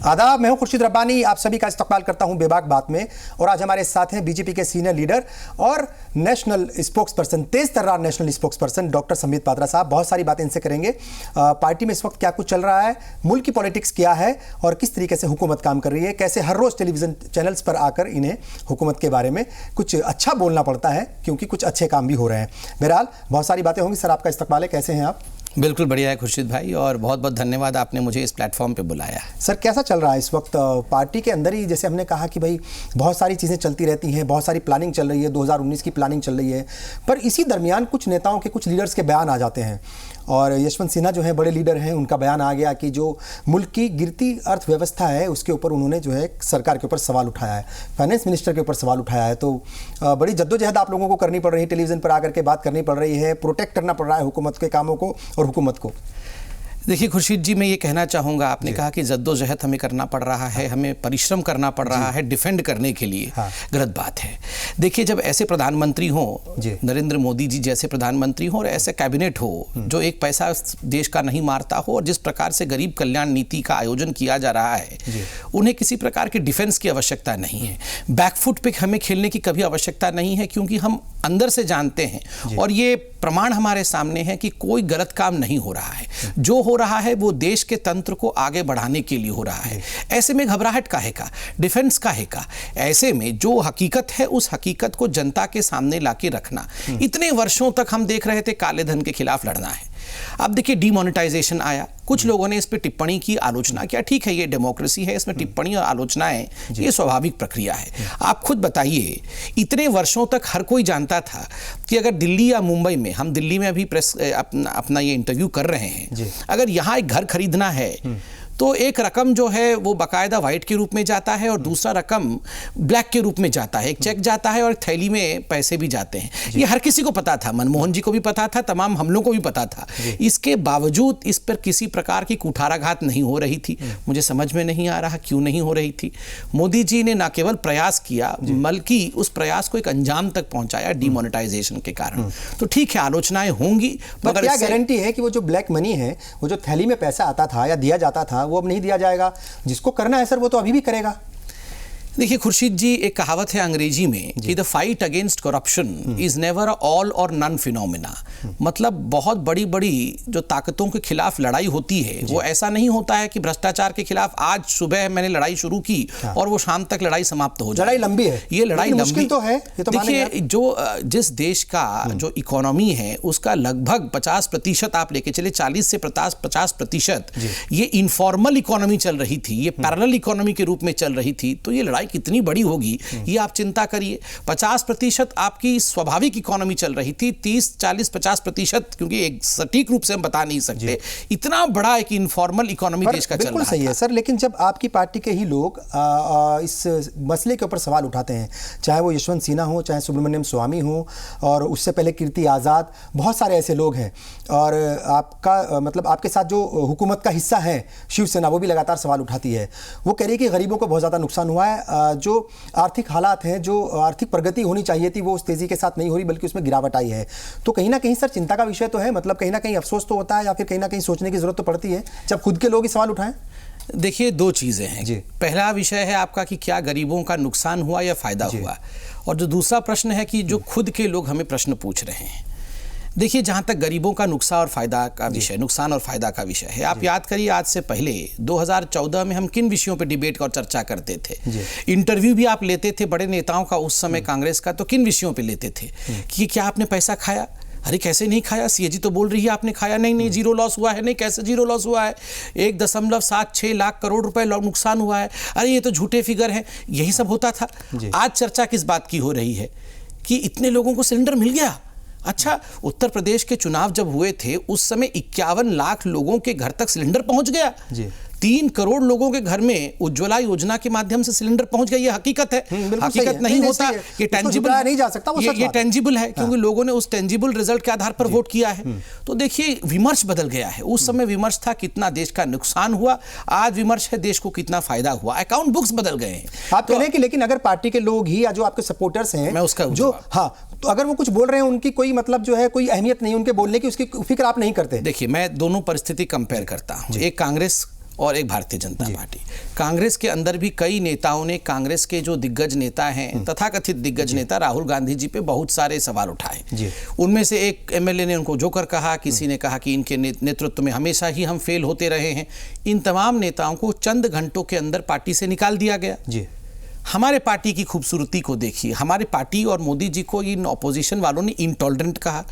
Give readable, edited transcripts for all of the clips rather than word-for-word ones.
आदाब, मैं हूं खुर्शीद रब्बानी। आप सभी का इस्तकबाल करता हूं बेबाक बात में। और आज हमारे साथ हैं बीजेपी के सीनियर लीडर और नेशनल स्पोक्स पर्सन, तेज तर्रार national spokesperson doctor Sambit Patra sahab. बहुत सारी बातें इनसे करेंगे। पार्टी में इस वक्त क्या कुछ चल रहा है, मुल्क की पॉलिटिक्स क्या है और किस तरीके से हुकूमत काम कर रही है, कैसे हर रोज़ टेलीविज़न चैनल्स पर आकर इन्हें हुकूमत के बारे में कुछ अच्छा बोलना पड़ता है, क्योंकि कुछ अच्छे काम भी हो रहे हैं। बहरहाल बहुत सारी बातें होंगी। सर, आपका इस्तकबाल है, कैसे हैं आप? बिल्कुल बढ़िया है खुर्शीद भाई, और बहुत बहुत धन्यवाद, आपने मुझे इस प्लेटफॉर्म पे बुलाया। सर, कैसा चल रहा है इस वक्त पार्टी के अंदर ही? जैसे हमने कहा कि भाई बहुत सारी चीज़ें चलती रहती हैं, बहुत सारी प्लानिंग चल रही है, 2019 की प्लानिंग चल रही है, पर इसी दरमियान कुछ नेताओं के, कुछ लीडर्स के बयान आ जाते हैं। और यशवंत सिन्हा जो है बड़े लीडर हैं, उनका बयान आ गया कि जो मुल्क की गिरती अर्थव्यवस्था है उसके ऊपर उन्होंने जो है सरकार के ऊपर सवाल उठाया है, फाइनेंस मिनिस्टर के ऊपर सवाल उठाया है। तो बड़ी जद्दोजहद आप लोगों को करनी पड़ रही है, टेलीविज़न पर आकर के बात करनी पड़ रही है, प्रोटेक्ट करना पड़ रहा है हुकूमत के कामों को और हुकूमत को। देखिए खुर्शीद जी, मैं ये कहना चाहूँगा, आपने कहा कि जद्दोजहद हमें करना पड़ रहा है, हमें परिश्रम करना पड़ रहा है डिफेंड करने के लिए। गलत बात है। देखिए, जब ऐसे प्रधानमंत्री हों, नरेंद्र मोदी जी जैसे प्रधानमंत्री हों और ऐसे कैबिनेट हो जो एक पैसा देश का नहीं मारता हो, और जिस प्रकार से गरीब कल्याण नीति का आयोजन किया जा रहा है, उन्हें किसी प्रकार के डिफेंस की आवश्यकता नहीं है। बैकफुट पे हमें खेलने की कभी आवश्यकता नहीं है, क्योंकि हम अंदर से जानते हैं और ये प्रमाण हमारे सामने है कि कोई गलत काम नहीं हो रहा है। जो हो रहा है वो देश के तंत्र को आगे बढ़ाने के लिए हो रहा है। ऐसे में घबराहट काहे का, डिफेंस काहे का? ऐसे में जो हकीकत है उस हकीकत को जनता के सामने लाके रखना। इतने वर्षों तक हम देख रहे थे काले धन के खिलाफ लड़ना है। अब देखिए, डिमोनेटाइजेशन आया, कुछ लोगों ने इस पे टिप्पणी की, आलोचना किया। ठीक है, ये डेमोक्रेसी है, इसमें टिप्पणी और आलोचनाएं ये स्वाभाविक प्रक्रिया है। आप खुद बताइए, इतने वर्षों तक हर कोई जानता था कि अगर दिल्ली या मुंबई में, हम दिल्ली में अभी प्रेस अपना ये इंटरव्यू कर रहे हैं, अगर यहाँ एक घर खरीदना है तो एक रकम जो है वो बाकायदा वाइट के रूप में जाता है और दूसरा रकम ब्लैक के रूप में जाता है। एक चेक जाता है और एक थैली में पैसे भी जाते हैं। ये हर किसी को पता था, मनमोहन जी को भी पता था, तमाम हम लोगों को भी पता था। इसके बावजूद इस पर किसी प्रकार की कुठाराघात नहीं हो रही थी। मुझे समझ में नहीं आ रहा क्यों नहीं हो रही थी। मोदी जी ने न केवल प्रयास किया बल्कि उस प्रयास को एक अंजाम तक पहुंचाया डिमोनेटाइजेशन के कारण। तो ठीक है, आलोचनाएं होंगी, मगर क्या गारंटी है कि वो जो ब्लैक मनी है, वो जो थैली में पैसा आता था या दिया जाता था, वो अब नहीं दिया जाएगा? जिसको करना है सर, वो तो अभी भी करेगा। देखिए खुर्शीद जी, एक कहावत है अंग्रेजी में कि the fight against corruption is never all और नन फिनोमिना। मतलब बहुत बड़ी बड़ी जो ताकतों के खिलाफ लड़ाई होती है, वो ऐसा नहीं होता है कि भ्रष्टाचार के खिलाफ आज सुबह मैंने लड़ाई शुरू की और वो शाम तक लड़ाई समाप्त हो जाए। लड़ाई लंबी है, ये लड़ाई लंबी तो है। ये तो देखिए, जो जिस देश का जो इकोनॉमी है उसका लगभग 50% आप लेके चले, 40 से 50% ये इनफॉर्मल इकोनॉमी चल रही थी, ये पैरेलल इकोनॉमी के रूप में चल रही थी। तो ये लड़ाई कितनी बड़ी होगी ये आप चिंता करिए। 50% आपकी स्वाभाविक इकोनॉमी चल रही थी, 30, 40, 50%, क्योंकि एक सटीक रूप से हम बता नहीं सकते, इतना बड़ा एक इनफॉर्मल इकोनॉमी देश का चल रहा है। बिल्कुल सही है सर, लेकिन जब आपकी पार्टी के ही लोग इस मसले के ऊपर सवाल उठाते हैं, चाहे वो यशवंत सिन्हा हो, चाहे सुब्रमण्यम स्वामी हो, और उससे पहले कीर्ति आज़ाद, बहुत सारे ऐसे लोग हैं, और आपका मतलब आपके साथ जो हुकूमत का हिस्सा है शिवसेना, वो भी लगातार सवाल उठाती है। वो कह रही है कि गरीबों को बहुत ज़्यादा नुकसान हुआ है, जो आर्थिक हालात हैं, जो आर्थिक प्रगति होनी चाहिए थी, वो उस तेज़ी के साथ नहीं हो रही, बल्कि उसमें गिरावट आई है। तो कहीं ना कहीं सर चिंता का विषय तो है, मतलब कहीं ना कहीं अफसोस तो होता है, या फिर कहीं ना कहीं सोचने की जरूरत तो पड़ती है जब खुद के लोग ही सवाल उठाएं। देखिए, दो चीज़ें हैं। पहला विषय है आपका कि क्या गरीबों का नुकसान हुआ या फ़ायदा हुआ, और जो दूसरा प्रश्न है कि जो खुद के लोग हमें प्रश्न पूछ रहे हैं। देखिए, जहाँ तक गरीबों का नुकसान और फायदा का विषय है, आप याद करिए आज से पहले 2014 में हम किन विषयों पे डिबेट और चर्चा करते थे। इंटरव्यू भी आप लेते थे बड़े नेताओं का उस समय कांग्रेस का, तो किन विषयों पे लेते थे कि क्या आपने पैसा खाया? अरे कैसे नहीं खाया, सीएजी तो बोल रही है आपने खाया। नहीं, जीरो लॉस हुआ है। नहीं, कैसे जीरो लॉस हुआ है? 1.76 लाख करोड़ रुपए नुकसान हुआ है। अरे ये तो झूठे फिगर हैं। यही सब होता था। आज चर्चा किस बात की हो रही है कि इतने लोगों को सिलेंडर मिल गया। अच्छा, उत्तर प्रदेश के चुनाव जब हुए थे उस समय 51 लाख लोगों के घर तक सिलेंडर पहुंच गया। 3 करोड़ लोगों के घर में उज्ज्वला योजना के माध्यम से सिलेंडर पहुंच गया। ये हकीकत है, हकीकत नहीं होता, ये टेंजिबल नहीं जा सकता, ये टेंजिबल है, क्योंकि लोगों ने उस टेंजिबल रिजल्ट के आधार पर वोट किया है। तो देखिए, विमर्श बदल गया है। उस समय विमर्श था कितना देश का नुकसान हुआ, आज विमर्श है देश को कितना फायदा हुआ। अकाउंट बुक्स बदल गए हैं। आप कह रहे हैं कि लेकिन अगर पार्टी के लोग ही या जो आपके सपोर्टर्स हैं, मैं उसका जो तो अगर वो कुछ बोल रहे हैं, उनकी कोई मतलब जो है कोई अहमियत नहीं, उनके बोलने की उसकी फिक्र आप नहीं करते। देखिए, मैं दोनों परिस्थिति कंपेयर करता हूं। एक कांग्रेस और एक भारतीय जनता पार्टी। कांग्रेस के अंदर भी कई नेताओं ने कांग्रेस के जो दिग्गज नेता हैं, तथाकथित दिग्गज नेता राहुल गांधी जी पे बहुत सारे सवाल उठाए। उनमें से एक एमएलए ने उनको जोकर कहा, किसी ने कहा कि इनके नेतृत्व में हमेशा ही हम फेल होते रहे हैं। इन तमाम नेताओं को चंद घंटों के अंदर पार्टी से निकाल दिया गया। हमारे पार्टी की खूबसूरती को देखिए, हमारे पार्टी और मोदी जी को इन ऑपोजिशन वालों ने इंटॉलरेंट कहा,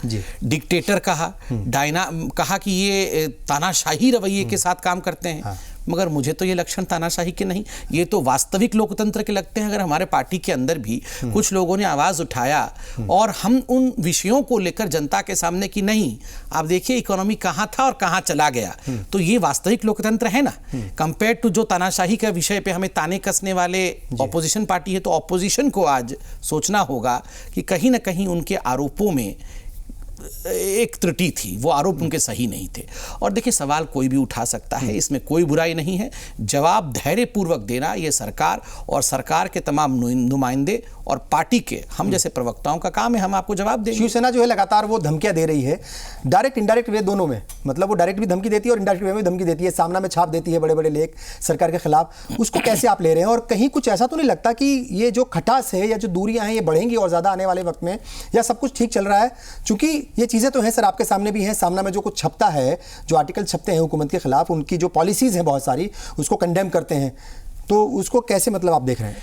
डिक्टेटर कहा, कहा कि ये तानाशाही रवैये के साथ काम करते हैं। मगर मुझे तो ये लक्षण तानाशाही के नहीं, ये तो वास्तविक लोकतंत्र के लगते हैं। अगर हमारे पार्टी के अंदर भी कुछ लोगों ने आवाज उठाया और हम उन विषयों को लेकर जनता के सामने कि नहीं, आप देखिए इकोनॉमी कहाँ था और कहाँ चला गया, तो ये वास्तविक लोकतंत्र है ना, कंपेयर टू जो तानाशाही का विषय पे हमें ताने कसने वाले ऑपोजिशन पार्टी है। तो ऑपोजिशन को आज सोचना होगा कि कहीं ना कहीं उनके आरोपों में एक त्रुटि थी, वो आरोप उनके सही नहीं थे। और देखिए, सवाल कोई भी उठा सकता है, इसमें कोई बुराई नहीं है। जवाब धैर्यपूर्वक देना ये सरकार और सरकार के तमाम नुमाइंदे और पार्टी के हम जैसे प्रवक्ताओं का काम है, हम आपको जवाब देंगे। शिवसेना जो है लगातार वो धमकियां दे रही है, डायरेक्ट इंडायरेक्ट वे दोनों में, मतलब वो डायरेक्ट भी धमकी देती है और इंडायरेक्ट वे में धमकी देती है, सामना में छाप देती है बड़े बड़े लेख सरकार के खिलाफ। उसको कैसे आप ले रहे हैं? और कहीं कुछ ऐसा तो नहीं लगता कि ये जो खटास है या जो दूरियां हैं ये बढ़ेंगी और ज़्यादा आने वाले वक्त में, या सब कुछ ठीक चल रहा है? चूंकि ये चीज़ें तो हैं सर, आपके सामने भी हैं, सामना में जो कुछ छपता है, जो आर्टिकल छपते हैं हुकूमत के खिलाफ, उनकी जो पॉलिसीज़ हैं बहुत सारी, उसको कंडेम करते हैं, तो उसको कैसे मतलब आप देख रहे हैं?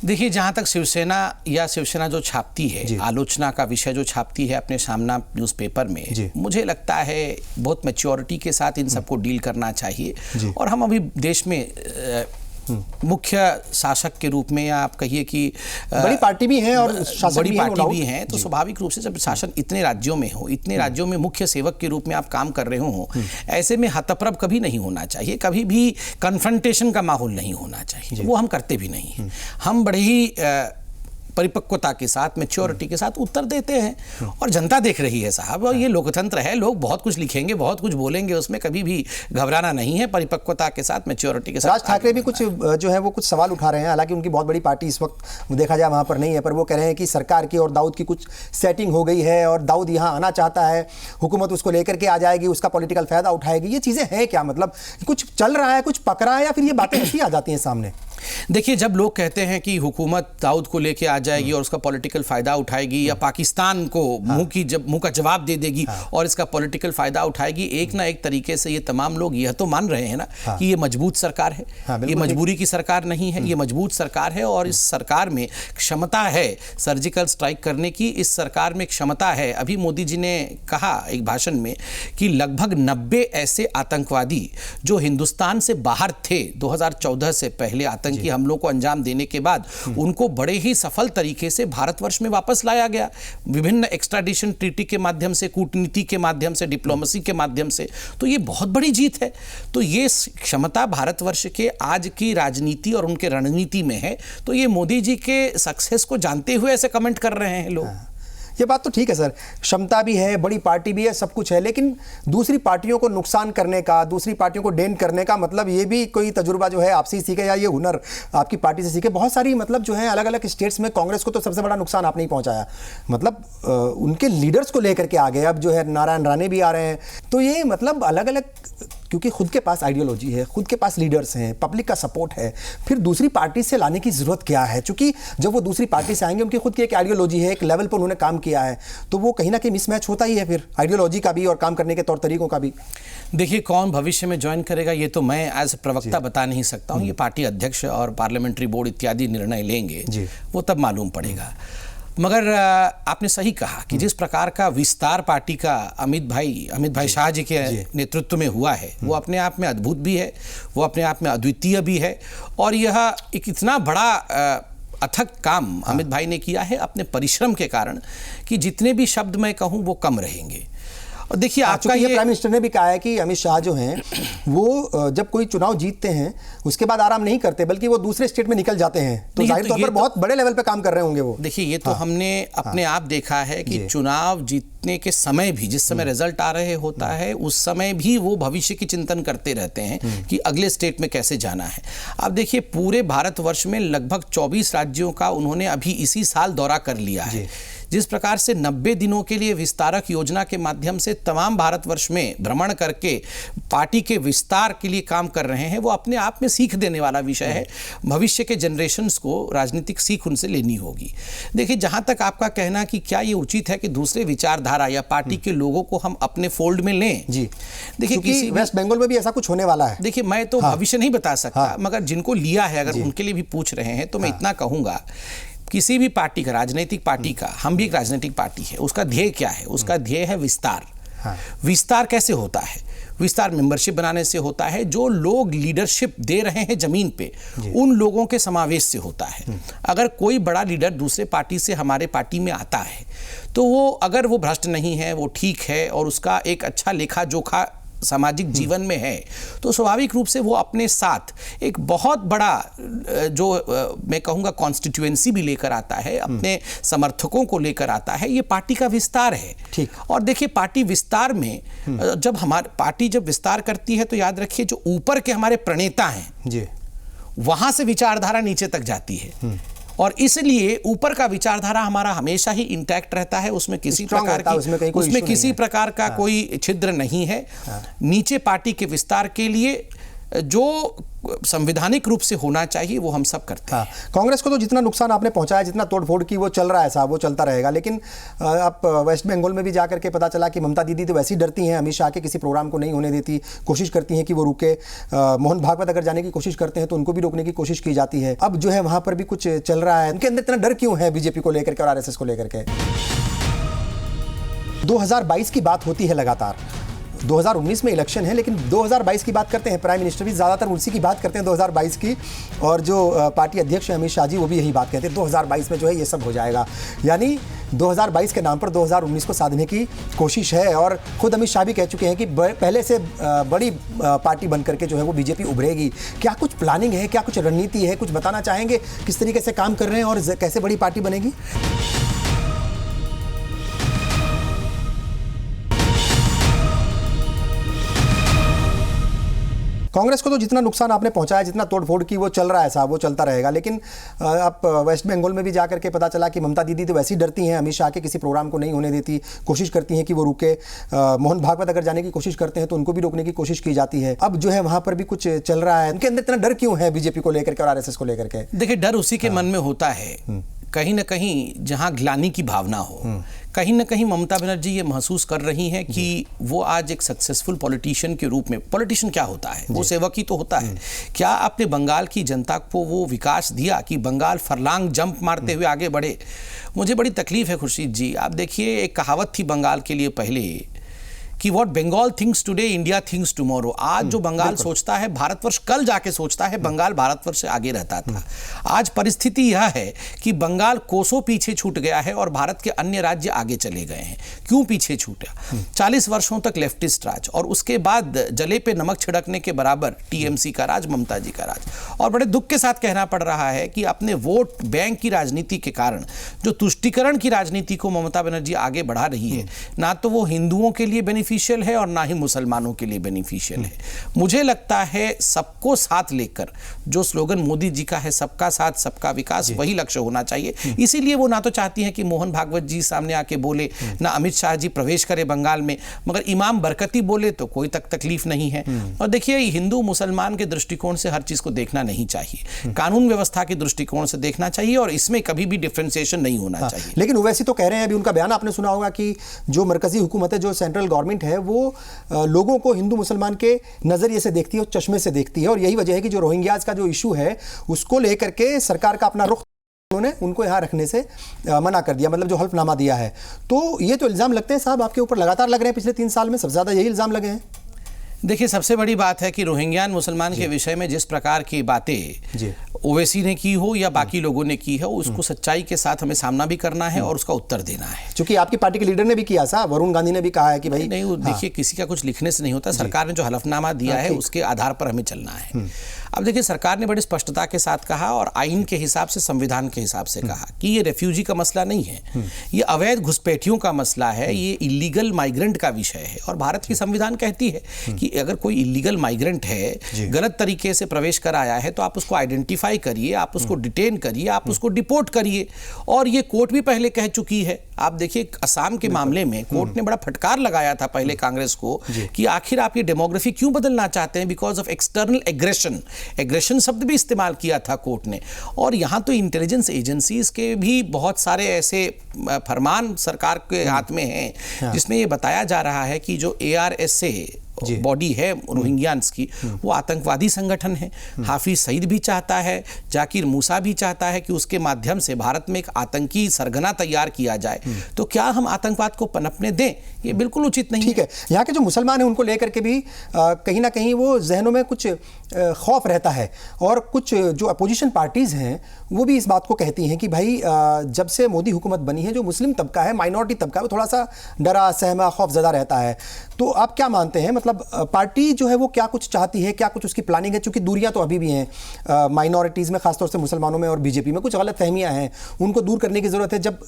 देखिए, जहाँ तक शिवसेना जो छापती है, आलोचना का विषय जो छापती है अपने सामना न्यूज़पेपर में, मुझे लगता है बहुत मैच्योरिटी के साथ इन सबको डील करना चाहिए। और हम अभी देश में मुख्य शासक के रूप में, या आप कहिए कि बड़ी पार्टी भी है और बड़ी पार्टी भी है, तो स्वाभाविक रूप से जब शासन इतने राज्यों में हो, इतने राज्यों में मुख्य सेवक के रूप में आप काम कर रहे हो, ऐसे में हतप्रभ कभी नहीं होना चाहिए, कभी भी कन्फ्रंटेशन का माहौल नहीं होना चाहिए। वो हम करते भी नहीं हैं। हम बड़े ही परिपक्वता के साथ, मैच्योरिटी के साथ उत्तर देते हैं, और जनता देख रही है साहब। और ये लोकतंत्र है, लोग बहुत कुछ लिखेंगे, बहुत कुछ बोलेंगे, उसमें कभी भी घबराना नहीं है। परिपक्वता के साथ, मैच्योरिटी के साथ। राज ठाकरे भी कुछ जो है वो कुछ सवाल उठा रहे हैं, हालांकि उनकी बहुत बड़ी पार्टी इस वक्त देखा जाए वहाँ पर नहीं है, पर वो कह रहे हैं कि सरकार की और दाऊद की कुछ सेटिंग हो गई है और दाऊद यहाँ आना चाहता है, हुकूमत उसको लेकर के आ जाएगी, उसका पॉलिटिकल फायदा उठाएगी। ये चीज़ें हैं क्या? मतलब कुछ चल रहा है, कुछ पक रहा है, या फिर ये बातें ऐसी आ जाती हैं सामने? देखिए, जब लोग कहते हैं कि हुकूमत दाऊद को लेके आ जाएगी और उसका पॉलिटिकल फायदा उठाएगी, या पाकिस्तान को मुंह का जवाब दे देगी और इसका पॉलिटिकल फायदा उठाएगी, एक ना एक तरीके से ये तमाम लोग यह तो मान रहे हैं ना कि ये मजबूत सरकार है। ये मजबूरी की सरकार नहीं है, ये मजबूत सरकार है, और इस सरकार में क्षमता है सर्जिकल स्ट्राइक करने की। इस सरकार में क्षमता है। अभी मोदी जी ने कहा एक भाषण में कि लगभग 90 ऐसे आतंकवादी जो हिंदुस्तान से बाहर थे 2014 से पहले आतंकी हमलों को अंजाम देने के बाद, उनको बड़े ही सफल तरीके से भारतवर्ष में वापस लाया गया, विभिन्न एक्स्ट्राडिशन ट्रीटी के माध्यम से, कूटनीति के माध्यम से, डिप्लोमेसी के माध्यम से। तो ये बहुत बड़ी जीत है। तो ये क्षमता भारतवर्ष के आज की राजनीति और उनके रणनीति में है। तो ये मोदी जी के सक्सेस को जानते हुए ऐसे कमेंट कर रहे हैं लोग। ये बात तो ठीक है सर, क्षमता भी है, बड़ी पार्टी भी है, सब कुछ है, लेकिन दूसरी पार्टियों को नुकसान करने का, दूसरी पार्टियों को डेंट करने का मतलब ये भी कोई तजुर्बा जो है आपसे ही सीखे, या ये हुनर आपकी पार्टी से सीखे? बहुत सारी मतलब जो है अलग अलग स्टेट्स में कांग्रेस को तो सबसे बड़ा नुकसान आपने ही पहुंचाया, मतलब उनके लीडर्स को लेकर के आ गए। अब जो है नारायण राणे भी आ रहे हैं, तो ये मतलब अलग अलग, क्योंकि खुद के पास आइडियोलॉजी है, खुद के पास लीडर्स हैं, पब्लिक का सपोर्ट है, फिर दूसरी पार्टी से लाने की ज़रूरत क्या है? क्योंकि जब वो दूसरी पार्टी से आएंगे, उनकी खुद की एक आइडियोलॉजी है, एक लेवल पर उन्होंने काम किया है, तो वो कहीं ना कहीं मिसमैच होता ही है, फिर आइडियोलॉजी का भी और काम करने के तौर तरीकों का भी। देखिए, कौन भविष्य में ज्वाइन करेगा ये तो मैं एज प्रवक्ता बता नहीं सकता हूँ। ये पार्टी अध्यक्ष और पार्लियामेंट्री बोर्ड इत्यादि निर्णय लेंगे, वो तब मालूम पड़ेगा। मगर आपने सही कहा कि जिस प्रकार का विस्तार पार्टी का अमित भाई शाह जी के नेतृत्व में हुआ है, वो अपने आप में अद्भुत भी है, वो अपने आप में अद्वितीय भी है। और यह एक इतना बड़ा अथक काम अमित भाई ने किया है अपने परिश्रम के कारण, कि जितने भी शब्द मैं कहूँ वो कम रहेंगे। और देखिए, आपका ये प्राइम मिनिस्टर ने भी कहा है कि अमित शाह जो हैं वो जब कोई चुनाव जीतते हैं उसके बाद आराम नहीं करते, बल्कि वो दूसरे स्टेट में निकल जाते हैं। तो जाहिर तौर पर बहुत बड़े लेवल पे काम कर रहे होंगे वो। देखिए, ये तो हमने अपने आप देखा है कि चुनाव जीतने के समय भी, जिस समय रिजल्ट आ रहे होता है, उस समय भी वो भविष्य की चिंतन करते रहते हैं कि अगले स्टेट में कैसे जाना है। अब देखिए, पूरे भारतवर्ष में लगभग 24 राज्यों का उन्होंने अभी इसी साल दौरा कर लिया है। जिस प्रकार से 90 दिनों के लिए विस्तारक योजना के माध्यम से तमाम भारतवर्ष में भ्रमण करके पार्टी के विस्तार के लिए काम कर रहे हैं, वो अपने आप में सीख देने वाला विषय है। भविष्य के जनरेशंस को राजनीतिक सीख उनसे लेनी होगी। देखिए, जहां तक आपका कहना कि क्या ये उचित है कि दूसरे विचारधारा या पार्टी के लोगों को हम अपने फोल्ड में लें, जी देखिए किसी वेस्ट बंगाल में भी ऐसा कुछ होने वाला है। देखिए, मैं तो भविष्य नहीं बता सकता, मगर जिनको लिया है अगर उनके लिए भी पूछ रहे हैं तो मैं इतना कहूंगा, किसी भी पार्टी का, राजनीतिक पार्टी का, हम भी एक राजनीतिक पार्टी है, उसका ध्येय क्या है? उसका ध्येय है विस्तार। विस्तार कैसे होता है? विस्तार मेंबरशिप बनाने से होता है। जो लोग लीडरशिप दे रहे हैं जमीन पे, उन लोगों के समावेश से होता है। अगर कोई बड़ा लीडर दूसरे पार्टी से हमारे पार्टी में आता है तो वो, अगर वो भ्रष्ट नहीं है, वो ठीक है और उसका एक अच्छा लेखा जोखा सामाजिक जीवन में है, तो स्वाभाविक रूप से वो अपने साथ एक बहुत बड़ा जो मैं कहूँगा कॉन्स्टिट्यूएंसी भी लेकर आता है, अपने समर्थकों को लेकर आता है। ये पार्टी का विस्तार है। ठीक। और देखिए, पार्टी विस्तार में जब हमारी पार्टी जब विस्तार करती है तो याद रखिए, जो ऊपर के हमारे प्रणेता हैं जी, वहां से विचारधारा नीचे तक जाती है और इसलिए ऊपर का विचारधारा हमारा हमेशा ही इंटैक्ट रहता है। उसमें किसी प्रकार का कोई छिद्र नहीं है। नीचे पार्टी के विस्तार के लिए जो संवैधानिक रूप से होना चाहिए वो हम सब करते हैं। कांग्रेस को तो जितना नुकसान आपने पहुंचाया, जितना तोड़फोड़ की, वो चल रहा है साहब, वो चलता रहेगा। लेकिन आप वेस्ट बंगाल में भी जाकर के पता चला कि ममता दीदी तो वैसी डरती हैं, अमित शाह के किसी प्रोग्राम को नहीं होने देती, कोशिश करती हैं कि वो रुके। मोहन भागवत अगर जाने की कोशिश करते हैं तो उनको भी रोकने की कोशिश की जाती है। अब जो है वहां पर भी कुछ चल रहा है। उनके अंदर इतना डर क्यों है बीजेपी को लेकर के और आरएसएस को लेकर के? 2022 की बात होती है लगातार। 2019 में इलेक्शन है, लेकिन 2022 की बात करते हैं। प्राइम मिनिस्टर भी ज़्यादातर उसी की बात करते हैं 2022 की, और जो पार्टी अध्यक्ष है अमित शाह जी, वो भी यही बात कहते हैं 2022 में जो है ये सब हो जाएगा। यानी 2022 के नाम पर 2019 को साधने की कोशिश है। और खुद अमित शाह भी कह चुके हैं कि पहले से बड़ी पार्टी बन करके जो है वो बीजेपी उभरेगी। क्या कुछ प्लानिंग है, क्या कुछ रणनीति है? कुछ बताना चाहेंगे किस तरीके से काम कर रहे हैं और कैसे बड़ी पार्टी बनेगी? कांग्रेस को तो जितना नुकसान आपने पहुंचाया, जितना तोड़फोड़ की, वो चल रहा है साहब, वो चलता रहेगा। लेकिन आप वेस्ट बंगाल में भी जाकर के पता चला कि ममता दीदी तो वैसी डरती हैं, अमित शाह के किसी प्रोग्राम को नहीं होने देती, कोशिश करती हैं कि वो रुके। मोहन भागवत अगर जाने की कोशिश करते हैं तो उनको भी रोकने की कोशिश की जाती है। अब जो है वहां पर भी कुछ चल रहा है। उनके अंदर इतना डर क्यों है बीजेपी को लेकर के और आरएसएस को लेकर के? देखिए, डर उसी के मन में होता है कहीं ना कहीं जहां ग्लानि की भावना हो। कहीं ना कहीं ममता बनर्जी ये महसूस कर रही हैं कि वो आज एक सक्सेसफुल पॉलिटिशियन के रूप में, पॉलिटिशियन क्या होता है? वो सेवक ही तो होता है। क्या आपने बंगाल की जनता को वो विकास दिया कि बंगाल फरलांग जंप मारते हुए आगे बढ़े? मुझे बड़ी तकलीफ है खुर्शीद जी। आप देखिए, एक कहावत थी बंगाल के लिए पहले कि what Bengal thinks today India thinks tomorrow. आज जो बंगाल सोचता है, भारतवर्ष कल जाके सोचता है। बंगाल भारतवर्ष से आगे रहता था। आज परिस्थिति यह है कि बंगाल कोसों पीछे छूट गया है और भारत के अन्य राज्य आगे चले गए हैं। क्यों पीछे छूटा? 40 वर्षों तक लेफ्टिस्ट राज और उसके बाद जले पे नमक छिड़कने के बराबर टीएमसी का राज, ममता जी का राज। और बड़े दुख के साथ कहना पड़ रहा है कि अपने वोट बैंक की राजनीति के कारण जो तुष्टीकरण की राजनीति को ममता बनर्जी आगे बढ़ा रही है, ना तो वो हिंदुओं के लिए बेनिफिशियल है और ना ही मुसलमानों के लिए बेनिफिशियल है। मुझे लगता है सबको साथ लेकर जो स्लोगन मोदी जी का है, सबका साथ सबका विकास, वही लक्ष्य होना चाहिए। इसीलिए वो ना तो चाहती हैं कि मोहन भागवत जी सामने आके बोले, ना अमित शाह जी प्रवेश करे बंगाल में, मगर इमाम बरकती बोले तो कोई तकलीफ नहीं है। और देखिए, हिंदू मुसलमान के दृष्टिकोण से हर चीज को देखना नहीं चाहिए, कानून व्यवस्था के दृष्टिकोण से देखना चाहिए और इसमें कभी भी डिफरेंशिएशन नहीं होना चाहिए। लेकिन ओवैसी तो कह रहे हैं, अभी उनका बयान आपने सुना होगा कि जो मरकजी हुकूमत है, जो सेंट्रल गवर्नमेंट है, वो लोगों को हिंदू मुसलमान के नजरिए से देखती है, चश्मे से देखती है। और यही वजह है कि जो रोहिंग्याज का जो इशू है उसको लेकर के सरकार का अपना रुख उन्होंने उनको यहाँ रखने से मना कर दिया, मतलब जो हल्फनामा दिया है। तो ये तो इल्जाम लगते हैं साहब आपके ऊपर, लगातार लग रहे हैं पिछले 3 साल में, सबसे ज्यादा यही इल्जाम लगे हैं। देखिए, सबसे बड़ी बात है कि रोहिंग्या मुसलमान के विषय में जिस प्रकार की बातें ओवैसी ने की हो या बाकी लोगों ने की है, उसको सच्चाई के साथ हमें सामना भी करना है और उसका उत्तर देना है। क्योंकि आपकी पार्टी के लीडर ने भी किया साहब, वरुण गांधी ने भी कहा है कि भाई नहीं, देखिए, किसी का कुछ लिखने से नहीं होता। सरकार ने जो हलफनामा दिया है उसके आधार पर हमें चलना है। अब देखिए, सरकार ने बड़ी स्पष्टता के साथ कहा और आइन के हिसाब से, संविधान के हिसाब से कहा कि ये रेफ्यूजी का मसला नहीं है, ये अवैध घुसपैठियों का मसला है, ये इलीगल माइग्रेंट का विषय है। और भारत की संविधान कहती है कि अगर कोई इलीगल माइग्रेंट है, गलत तरीके से प्रवेश कर आया है, तो आप उसको आइडेंटिफाई करिए, आप उसको डिटेन करिए, आप उसको डिपोर्ट करिए। और ये कोर्ट भी पहले कह चुकी है। आप देखिए असम के मामले में कोर्ट ने बड़ा फटकार लगाया था पहले कांग्रेस को कि आखिर आप ये डेमोग्राफी क्यों बदलना चाहते हैं, बिकॉज ऑफ एक्सटर्नल एग्रेशन शब्द भी इस्तेमाल किया था कोर्ट ने। और यहाँ तो इंटेलिजेंस एजेंसीज के भी बहुत सारे ऐसे फरमान सरकार के हाथ में हैं जिसमें ये बताया जा रहा है कि जो ARSA बॉडी है रोहिंग्यान्स की, वो आतंकवादी संगठन है। हाफिज सईद भी चाहता है, जाकिर मूसा भी चाहता है कि उसके माध्यम से भारत में एक आतंकी सरगना तैयार किया जाए। तो क्या हम आतंकवाद को पनपने दें? ये बिल्कुल उचित नहीं। ठीक है, यहाँ के जो मुसलमान हैं उनको लेकर के भी कहीं ना कहीं वो जहनों में कुछ खौफ रहता है, और कुछ जो अपोजिशन पार्टीज़ हैं वो भी इस बात को कहती हैं कि भाई जब से मोदी हुकूमत बनी है, जो मुस्लिम तबका है, माइनॉरिटी तबका है, वो थोड़ा सा डरा सहमा खौफजदा रहता है। तो आप क्या मानते हैं, मतलब पार्टी जो है वो क्या कुछ चाहती है, क्या कुछ उसकी प्लानिंग है? चूंकि दूरियां तो अभी भी हैं माइनॉरिटीज़ में, खासतौर से मुसलमानों में और बीजेपी में कुछ गलत फहमियाँ हैं, उनको दूर करने की ज़रूरत है। जब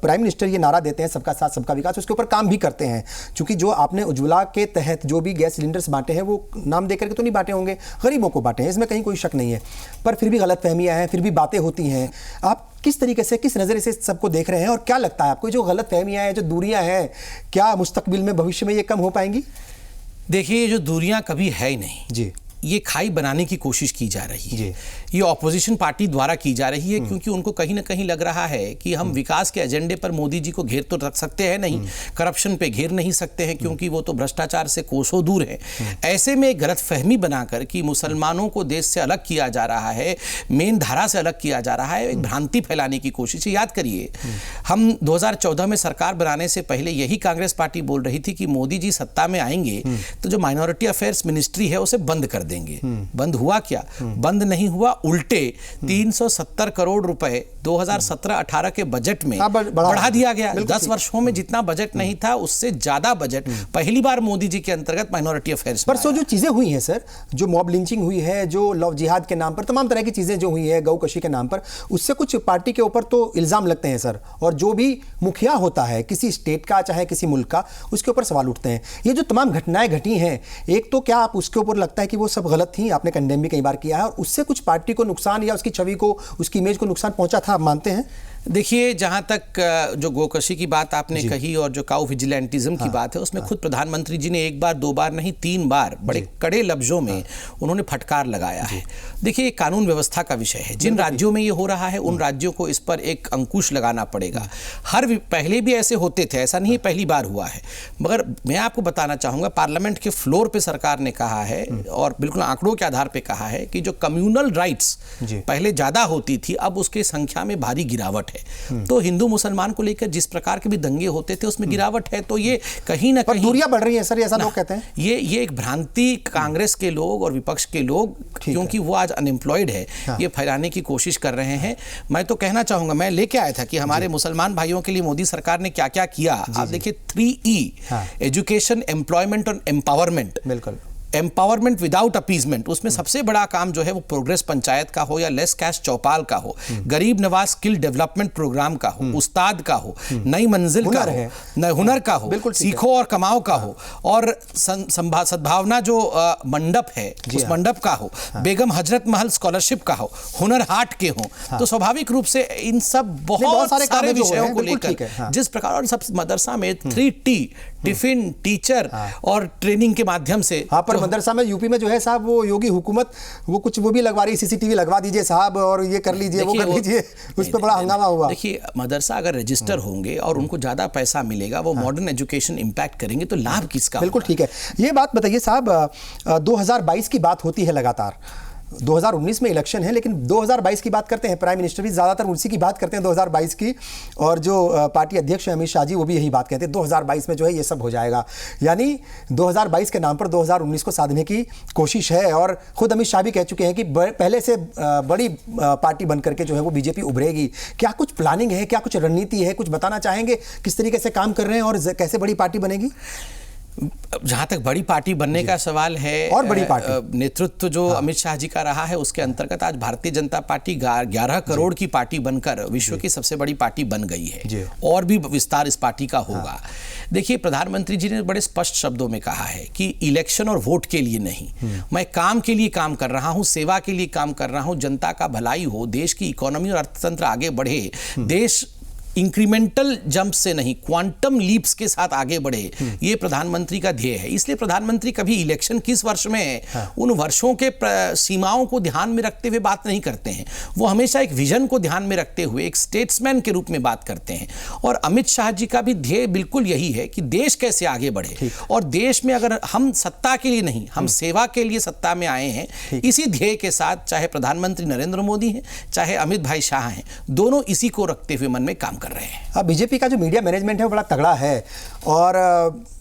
प्राइम मिनिस्टर ये नारा देते हैं सबका साथ सबका विकास, उसके ऊपर काम भी करते हैं। चूंकि जो आपने उज्ज्वला के तहत जो भी गैस सिलेंडर्स बांटे हैं वो नाम दे करके तो नहीं बांटे होंगे, गरीबों को बांटे हैं, इसमें कहीं कोई शक नहीं है, पर फिर भी गलत फहमियाँ हैं, फिर भी बातें होती हैं। आप किस तरीके से, किस नज़रिए से सबको देख रहे हैं, और क्या लगता है आपको जो गलत फहमियाँ हैं, जो दूरियां हैं, क्या मुस्तकबिल में, भविष्य में ये कम हो पाएंगी? देखिए, ये जो दूरियां कभी है ही नहीं जी, ये खाई बनाने की कोशिश की जा रही है। ये ऑपोजिशन पार्टी द्वारा की जा रही है, क्योंकि उनको कहीं ना कहीं लग रहा है कि हम विकास के एजेंडे पर मोदी जी को घेर तो रख सकते हैं नहीं, करप्शन पे घेर नहीं सकते हैं, क्योंकि वो तो भ्रष्टाचार से कोसों दूर है। ऐसे में एक गलत फहमी बनाकर कि मुसलमानों को देश से अलग किया जा रहा है, मेन धारा से अलग किया जा रहा है, एक भ्रांति फैलाने की कोशिश है। याद करिए, हम 2014 में सरकार बनाने से पहले यही कांग्रेस पार्टी बोल रही थी कि मोदी जी सत्ता में आएंगे तो जो माइनॉरिटी अफेयर्स मिनिस्ट्री है उसे बंद कर देंगे। बंद हुआ क्या? बंद नहीं हुआ, उल्टे 370 करोड़ रुपए 2017-18 के बजट में बढ़ा दिया गया। 10 वर्षों में जितना बजट नहीं था उससे ज्यादा बजट पहली बार मोदी जी के अंतर्गत माइनॉरिटी अफेयर्स पर जो चीजें हुई हैं सर, जो मॉब लिंचिंग हुई है, जो लव जिहाद के नाम पर तमाम तरह की चीजें जो हुई है, गौकशी के नाम पर, उससे कुछ पार्टी के ऊपर तो इल्जाम लगते हैं सर, और जो भी मुखिया होता है किसी स्टेट का चाहे किसी मुल्क का, उसके ऊपर सवाल उठते हैं। ये जो तमाम घटनाएं घटी हैं, एक तो क्या आप उसके ऊपर लगता है कि वो सब गलत थी, आपने कंडेम भी कई बार किया है, और उससे कुछ पार्टी को नुकसान या उसकी छवि को, उसकी इमेज को नुकसान पहुंचा था, आप मानते हैं? देखिए, जहां तक जो गोकशी की बात आपने कही और जो काउ विजिलेंटिज्म की बात है, उसमें खुद प्रधानमंत्री जी ने एक बार, दो बार नहीं, 3 बार बड़े कड़े लफ्जों में उन्होंने फटकार लगाया है। देखिए, कानून व्यवस्था का विषय है, जिन राज्यों में ये हो रहा है उन राज्यों को इस पर एक अंकुश लगाना पड़ेगा। पहले भी ऐसे होते थे, ऐसा नहीं पहली बार हुआ है। मगर मैं आपको बताना चाहूंगा, पार्लियामेंट के फ्लोर पे सरकार ने कहा है, और बिल्कुल आंकड़ों के आधार पे कहा है, कि जो कम्युनल राइट्स पहले ज्यादा होती थी, अब उसके संख्या में भारी गिरावट है। तो हिंदू मुसलमान को लेकर जिस प्रकार के भी दंगे होते थे उसमें गिरावट है। तो ये कहीं ना कहीं दूरियां बढ़ रही है सर, ऐसा लोग कहते हैं। ये एक भ्रांति कांग्रेस के लोग और विपक्ष के लोग, क्योंकि वो आज अनएम्प्लॉयड है, ये फैलाने की कोशिश कर रहे हैं। मैं तो कहना चाहूंगा, मैं लेके आया था कि हमारे मुसलमान भाइयों के लिए मोदी सरकार ने क्या क्या किया। आप देखिए, 3E, एजुकेशन, एम्प्लॉयमेंट और एम्पावरमेंट। बिल्कुल, एम्पावरमेंट विदाउट अपीजमेंट, उसमें सबसे बड़ा काम जो है वो प्रोग्रेस पंचायत का हो या लेस कैश चौपाल का हो, गरीब नवाज स्किल डेवलपमेंट प्रोग्राम का हो, उस्ताद का हो, नई मंजिल का हो, हुनर का हो, सीखो और कमाओ का हो, और सद्भावना जो मंडप है उस मंडप का हो, बेगम हजरत महल स्कॉलरशिप का हो, हुनर हाट के हो। तो स्वाभाविक रूप से इन सब बहुत सारे विषयों को लेकर जिस प्रकार, और सब मदरसा में 3T, टिफिन, टीचर और ट्रेनिंग के माध्यम से। हाँ, पर मदरसा में यूपी में जो है साहब, वो योगी हुकूमत वो भी लगवा रही, CCTV लगवा दीजिए साहब, और ये कर लीजिए, वो कर लीजिए, उस पर बड़ा हंगामा हुआ। देखिए, मदरसा अगर रजिस्टर होंगे और उनको ज्यादा पैसा मिलेगा, वो मॉडर्न एजुकेशन इंपैक्ट करेंगे, तो लाभ किसका? बिल्कुल ठीक है। ये बात बताइए साहब, 2022 की बात होती है लगातार, 2019 में इलेक्शन है, लेकिन 2022 की बात करते हैं, प्राइम मिनिस्टर भी ज़्यादातर उसी की बात करते हैं 2022 की, और जो पार्टी अध्यक्ष अमित शाह जी, वो भी यही बात कहते हैं 2022 में जो है ये सब हो जाएगा। यानी 2022 के नाम पर 2019 को साधने की कोशिश है, और खुद अमित शाह भी कह चुके हैं कि पहले से बड़ी पार्टी बन करके जो है वो बीजेपी उभरेगी। क्या कुछ प्लानिंग है, क्या कुछ रणनीति है, कुछ बताना चाहेंगे, किस तरीके से काम कर रहे हैं और कैसे बड़ी पार्टी बनेगी? जहाँ तक बड़ी पार्टी बनने का सवाल है, और बड़ी पार्टी नेतृत्व जो अमित शाह जी का रहा है उसके अंतर्गत आज भारतीय जनता पार्टी 11 करोड़ की पार्टी बनकर विश्व की सबसे बड़ी पार्टी बन गई है और भी विस्तार इस पार्टी का होगा। देखिए, प्रधानमंत्री जी ने बड़े स्पष्ट शब्दों में कहा है कि इलेक्शन और वोट के लिए नहीं, मैं काम के लिए काम कर रहा हूं, सेवा के लिए काम कर रहा हूं, जनता का भलाई हो, देश की इकोनॉमी और अर्थतंत्र आगे बढ़े, देश इंक्रीमेंटल जंप से नहीं क्वांटम लीप्स के साथ आगे बढ़े, ये प्रधानमंत्री का ध्येय है। इसलिए प्रधानमंत्री कभी इलेक्शन किस वर्ष में है उन वर्षों के सीमाओं को ध्यान में रखते हुए बात नहीं करते हैं। वो हमेशा एक विजन को ध्यान में रखते हुए एक स्टेट्समैन के रूप में बात करते हैं। और अमित शाह जी का भी ध्येय बिल्कुल यही है कि देश कैसे आगे बढ़े, और देश में अगर हम सत्ता के लिए नहीं, हम सेवा के लिए सत्ता में आए हैं, इसी ध्येय के साथ चाहे प्रधानमंत्री नरेंद्र मोदी हैं चाहे अमित भाई शाह हैं, दोनों इसी को रखते हुए मन में काम कर रहे हैं। अब बीजेपी का जो मीडिया मैनेजमेंट है वो बड़ा तगड़ा है, और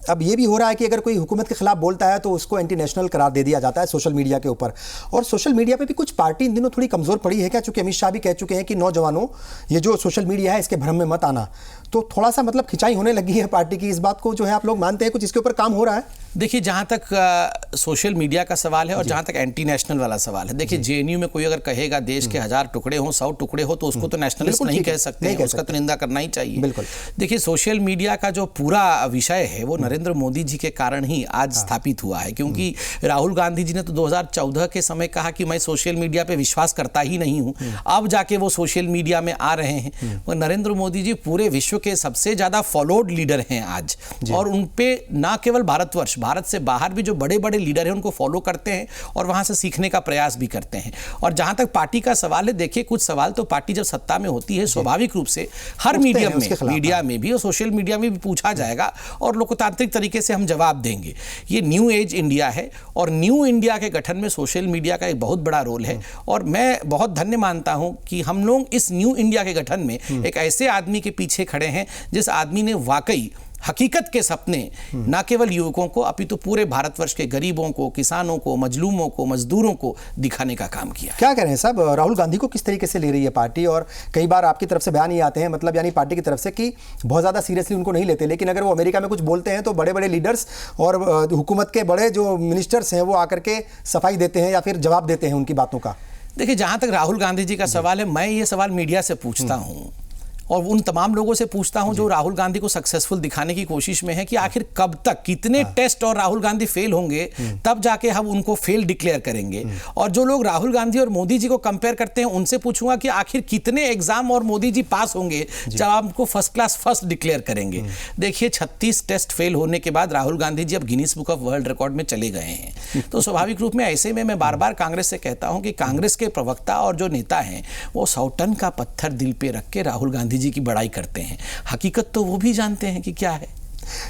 अब ये भी हो रहा है कि अगर कोई हुकूमत के खिलाफ बोलता है तो उसको एंटी नेशनल करार दे दिया जाता है सोशल मीडिया के ऊपर। और सोशल मीडिया पे भी कुछ पार्टी इन दिनों थोड़ी कमज़ोर पड़ी है क्या? चूंकि अमित शाह भी कह चुके हैं कि नौजवानों, ये जो सोशल मीडिया है इसके भ्रम में मत आना, तो थोड़ा सा मतलब खिंचाई होने लगी है पार्टी की। इस बात को जो है आप लोग मानते हैं कुछ इसके ऊपर काम हो रहा है? देखिए, जहाँ तक सोशल मीडिया का सवाल है और जहाँ तक एंटी नेशनल वाला सवाल है, देखिए जेएनयू में कोई अगर कहेगा देश के 1000 टुकड़े हों, 100 टुकड़े हो, तो उसको तो नेशनलिस्ट नहीं कह सकते हैं, उसका तो निंदा करना ही चाहिए। बिल्कुल। देखिए, सोशल मीडिया का जो पूरा विषय है वो नरेंद्र मोदी जी के कारण ही आज स्थापित हुआ है, क्योंकि राहुल गांधी जी ने तो 2014 के समय कहा कि मैं सोशल मीडिया पे विश्वास करता ही नहीं हूं, अब जाके वो सोशल मीडिया में आ रहे हैं। और नरेंद्र मोदी जी पूरे विश्व के सबसे ज्यादा फॉलोड लीडर हैं आज, और उन पे ना केवल भारतवर्ष, भारत से बाहर भी जो बड़े बड़े लीडर हैं उनको फॉलो करते हैं और वहां से सीखने का प्रयास भी करते हैं। और जहां तक पार्टी का सवाल है, देखिए कुछ सवाल तो पार्टी जब सत्ता में होती है स्वाभाविक रूप से हर मीडियम में, मीडिया में भी और सोशल मीडिया में भी पूछा जाएगा और लोकतांत्रिक तरीके से हम जवाब देंगे। ये न्यू एज इंडिया है और न्यू इंडिया के गठन में सोशल मीडिया का एक बहुत बड़ा रोल है। और मैं बहुत धन्य मानता हूं कि हम लोग इस न्यू इंडिया के गठन में एक ऐसे आदमी के पीछे खड़े हैं जिस आदमी ने वाकई हकीकत के सपने न केवल युवकों को अपितु पूरे भारतवर्ष के गरीबों को, किसानों को, मजलूमों को, मजदूरों को दिखाने का काम किया। क्या कह रहे हैं साहब, राहुल गांधी को किस तरीके से ले रही है पार्टी? और कई बार आपकी तरफ से बयान ये आते हैं, मतलब यानी पार्टी की तरफ से, कि बहुत ज़्यादा सीरियसली उनको नहीं लेते, लेकिन अगर वो अमेरिका में कुछ बोलते हैं तो बड़े बड़े लीडर्स और हुकूमत के बड़े जो मिनिस्टर्स हैं वो आकर के सफाई देते हैं या फिर जवाब देते हैं उनकी बातों का। देखिए, जहाँ तक राहुल गांधी जी का सवाल है, मैं ये सवाल मीडिया से पूछता हूँ और उन तमाम लोगों से पूछता हूं जो राहुल गांधी को सक्सेसफुल दिखाने की कोशिश में है कि आखिर कब तक, कितने टेस्ट और राहुल गांधी फेल होंगे तब जाके हम उनको फेल डिक्लेयर करेंगे। और जो लोग राहुल गांधी और मोदी जी को कंपेयर करते हैं उनसे पूछूंगा कि आखिर कितने एग्जाम और मोदी जी पास होंगे जब आप उनको फर्स्ट क्लास फर्स्ट डिक्लेयर करेंगे। देखिए, 36 टेस्ट फेल होने के बाद राहुल गांधी जी अब Guinness book of world record में चले गए हैं। तो स्वाभाविक रूप में ऐसे में मैं बार बार कांग्रेस से कहता हूं कि कांग्रेस के प्रवक्ता और जो नेता हैं वो 100 टन का पत्थर दिल पे रख के राहुल गांधी जी की बड़ाई करते हैं, हकीकत तो वो भी जानते हैं कि क्या है।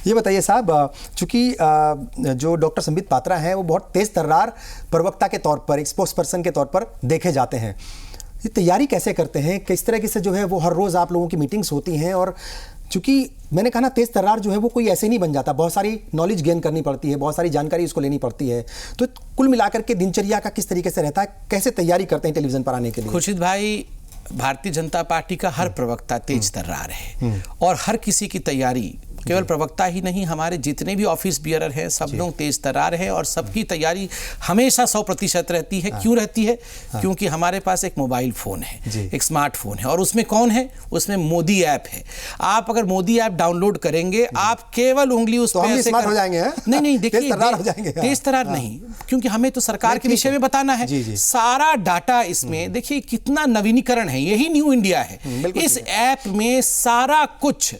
ये बताइए साहब, चूंकि जो डॉक्टर संबित पात्रा हैं वो बहुत तेज तर्रार प्रवक्ता के तौर पर, एक स्पोक्स पर्सन के तौर पर देखे जाते हैं, ये तैयारी कैसे करते हैं? किस तरह से जो है वो हर रोज़ आप लोगों की मीटिंग्स होती हैं? और चूंकि मैंने कहा ना, तेज तर्रार जो है वो कोई ऐसे नहीं बन जाता, बहुत सारी नॉलेज गेन करनी पड़ती है, बहुत सारी जानकारी उसको लेनी पड़ती है। तो कुल मिलाकर के दिनचर्या का किस तरीके से रहता है, कैसे तैयारी करते हैं टेलीविजन पर आने के लिए? खुर्शीद भाई, भारतीय जनता पार्टी का हर प्रवक्ता तेज तर्रार है और हर किसी की तैयारी, केवल प्रवक्ता ही नहीं, हमारे जितने भी ऑफिस बियरर हैं सब लोग तेज तर्रार हैं और सबकी तैयारी हमेशा 100% रहती है। क्यों रहती है? क्योंकि हमारे पास एक मोबाइल फोन है, एक स्मार्टफोन है, और उसमें कौन है? उसमें मोदी ऐप है। आप अगर मोदी ऐप डाउनलोड करेंगे, आप केवल उंगली उस पर ऐसे हो जाएंगे। नहीं, देखिए, तेज तर्रार नहीं, क्योंकि हमें तो सरकार के विषय में बताना है। सारा डाटा इसमें, देखिए कितना नवीनीकरण है, यही न्यू इंडिया है। इस ऐप में सारा कुछ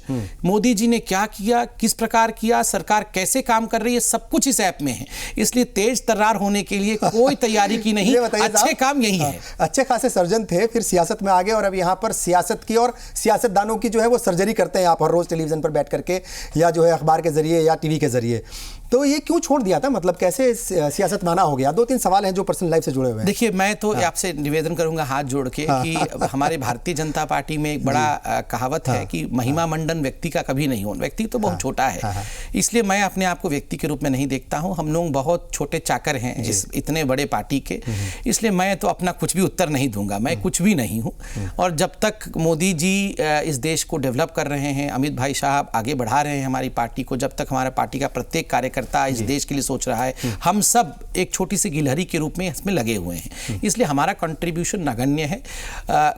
मोदी जी ने क्या किया, किस प्रकार किया, सरकार कैसे काम कर रही है, सब कुछ इस ऐप में है। इसलिए तेज तर्रार होने के लिए कोई तैयारी की नहीं, अच्छे काम यही है। अच्छे खासे सर्जन थे, फिर सियासत में आ गए और अब यहाँ पर सियासत की और सियासतदानों की जो है वो सर्जरी करते हैं आप हर रोज टेलीविजन पर बैठ करके, या जो है अखबार के जरिए या टीवी के जरिए। तो ये क्यों छोड़ दिया था, मतलब कैसे सियासत माना हो गया? 2-3 सवाल हैं जो पर्सनल लाइफ से जुड़े हुए हैं। देखिए, मैं तो आपसे निवेदन करूंगा हाथ जोड़ के कि हमारे भारतीय जनता पार्टी में एक बड़ा कहावत है कि महिमा मंडन व्यक्ति का कभी नहीं हो। व्यक्ति तो बहुत छोटा है, इसलिए मैं अपने आप को व्यक्ति के रूप में नहीं देखता हूं। हम लोग बहुत छोटे चाकर हैं इस इतने बड़े पार्टी के, इसलिए मैं तो अपना कुछ भी उत्तर नहीं दूंगा। मैं कुछ भी नहीं हूं, और जब तक मोदी जी इस देश को डेवलप कर रहे हैं, अमित भाई साहब आगे बढ़ा रहे हैं हमारी पार्टी को, जब तक हमारा पार्टी का प्रत्येक कार्यकर्ता कार्यकर्ता इस देश के लिए सोच रहा है, हम सब एक छोटी सी गिलहरी के रूप में इसमें लगे हुए हैं, इसलिए हमारा कंट्रीब्यूशन नगण्य है।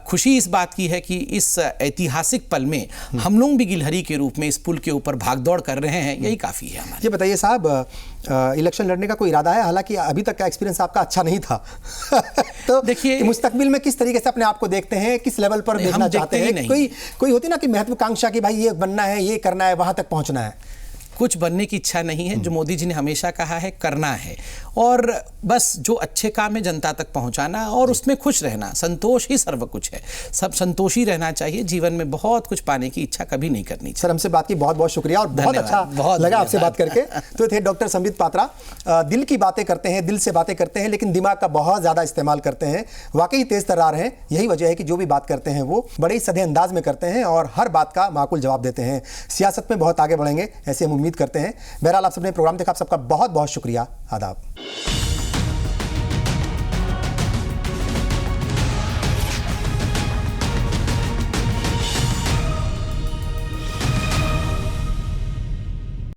खुशी इस बात की है कि इस ऐतिहासिक पल में हम लोग भी गिलहरी के रूप में इस पुल के ऊपर भागदौड़ कर रहे हैं, यही काफ़ी है हमारे। ये बताइए साहब, इलेक्शन लड़ने का कोई इरादा है? हालांकि अभी तक का एक्सपीरियंस आपका अच्छा नहीं था तो देखिए मुस्तकबिल में किस तरीके से अपने आप को देखते हैं, किस लेवल पर देखना चाहते हैं? कोई होती ना कि महत्वाकांक्षा कि भाई ये बनना है, ये करना है, वहां तक पहुंचना है। कुछ बनने की इच्छा नहीं है, जो मोदी जी ने हमेशा कहा है करना है, और बस जो अच्छे काम है जनता तक पहुंचाना और उसमें खुश रहना, संतोष ही सर्व कुछ है, सब संतोषी रहना चाहिए, जीवन में बहुत कुछ पाने की इच्छा कभी नहीं करनी चाहिए। सर हमसे बात की बहुत बहुत शुक्रिया और बहुत अच्छा लगा आपसे बात करके। तो थे डॉक्टर संबित पात्रा। दिल की बातें करते हैं, दिल से बातें करते हैं, लेकिन दिमाग का बहुत ज़्यादा इस्तेमाल करते हैं, वाकई तेज तर्रार हैं। यही वजह है कि जो भी बात करते हैं वो बड़े ही सधे अंदाज में करते हैं और हर बात का माकूल जवाब देते हैं। सियासत में बहुत आगे बढ़ेंगे ऐसे हम उम्मीद करते हैं। बहरहाल आप सबने प्रोग्राम देखा, आप सबका बहुत बहुत शुक्रिया। आदाब।